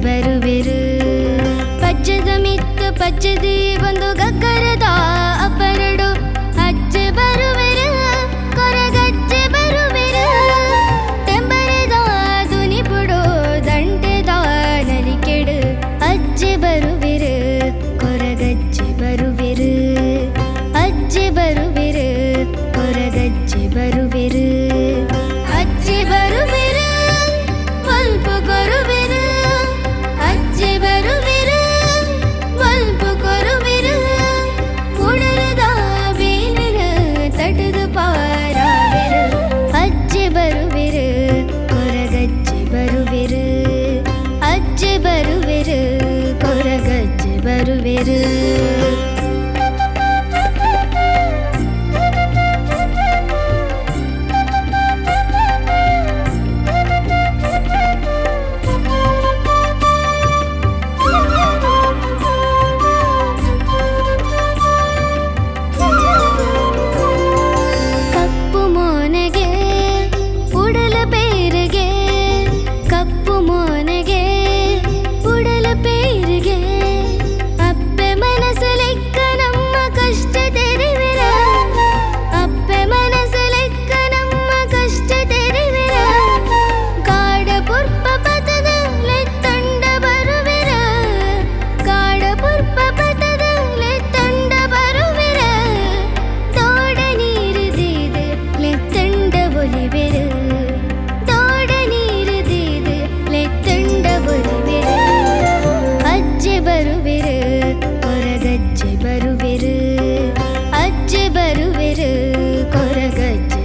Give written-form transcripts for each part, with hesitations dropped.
ಬರುವೆರು ಪಜ್ಜದ ಮಿತ್ತು ಪಜ್ಜದಿ ಒಂದು ಗಕ್ಕರದ ಅಪ್ಪರಡು ಅಜ್ಜೆ ಬರುವೆರು ಕೊರಗಜ್ಜೆ ಬರುವೆರು ತೆಂಬರದ ದುನಿಪುಡು ದಂಟೆದ ನಲಿಕೆಡು ಅಜ್ಜೆ ಬರುವೆರು ಕೊರಗಜ್ಜೆ ಬರುವೆರು ಅಜ್ಜೆ ಬರುವೆರು ಕೊರಗಜ್ಜೆ ಬರುವೆರು ಅಜ್ಜೆ ಬರುವೆರು ಮಲ್ಪ ಕೊರುವೆರು ಅಜ್ಜೆ ಬರುವೆರು ಮಲ್ಪ ಕೊರುವೆರು ಉಡಲದ ಬೇಲಿನ ತಟದು ಪಾರಾವೆರು ಅಜ್ಜೆ ಬರುವೆರು ಕೊರಗಜ್ಜೆ ಬರುವೆರು ಅಜ್ಜೆ ಬರುವೆರು ಕೊರಗಜ್ಜೆ ಬರುವೆರು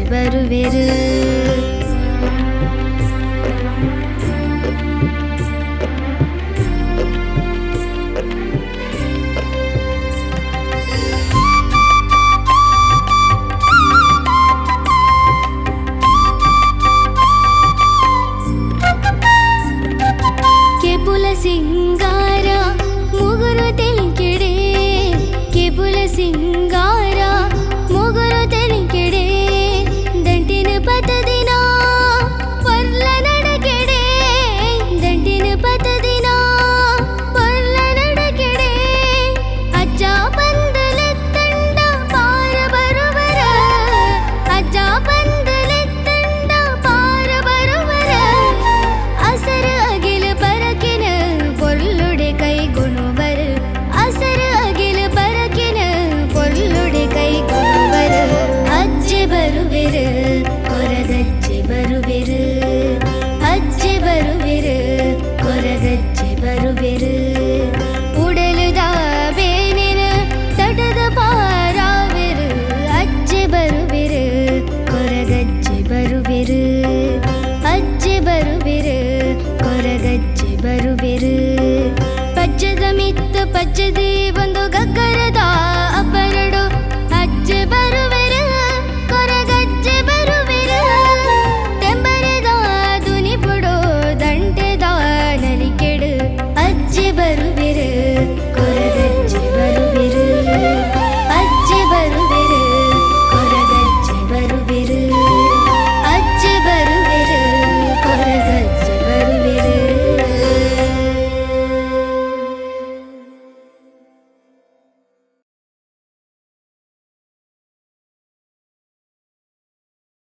ಬರುವೆರು ಕೆಪುಲ ಸಿಂಗಾರ ಮುಗುರು ತೆಲಿಕೆಡೆ ಕೆಪುಲ ಸಿಂಗಾರ ಮುಗುರು ತೆಲಿಕೆಡೆ ದಂಟಿನ ಪತದಿನ ಪೊರ್ಲ ನಡಕೆಡೆ ದಂಟಿನ ಪತದಿನ ಪೊರ್ಲ ನಡಕೆಡೆ ಅಜ್ಜ ಬಂದಲೆತ್ತಂಡ ಪಾರ ಬರುವರ ಅಜ್ಜ ಬಂದಲೆತ್ತಂಡ ಪಾರ ಬರುವರ ಅಸರ ಅಗಿಲ ಪರಕಿನ ಪೊರ್ಲುಡೆ ಕೈಗೊಣುವರು ಅಸರ ಅಗಿಲ ಪರಕಿನ ಪೊರ್ಲುಡೆ ಕೈಗೊಣುವರು ಅಜ್ಜೆ ಬರುವೆರು ಕೊರಗಜ್ಜೆ ಬರುವೆರು ಅಜ್ಜೆ ಬರುವೆರು ಕೊರಗಜ್ಜೆ ಬರುವೆರು ಉಡಲುದ ಬೇನಿನ ತಟದ ಪಾರಾವೆರು ಅಜ್ಜೆ ಬರುವೆರು ಕೊರಗಜ್ಜೆ ಬರುವೆರು ಅಜ್ಜೆ ಬರುವೆರು ಕೊರಗಜ್ಜೆ ಬರುವೆರು ಪಜ್ಜದ ಮಿತ್ತು ಪಜ್ಜದ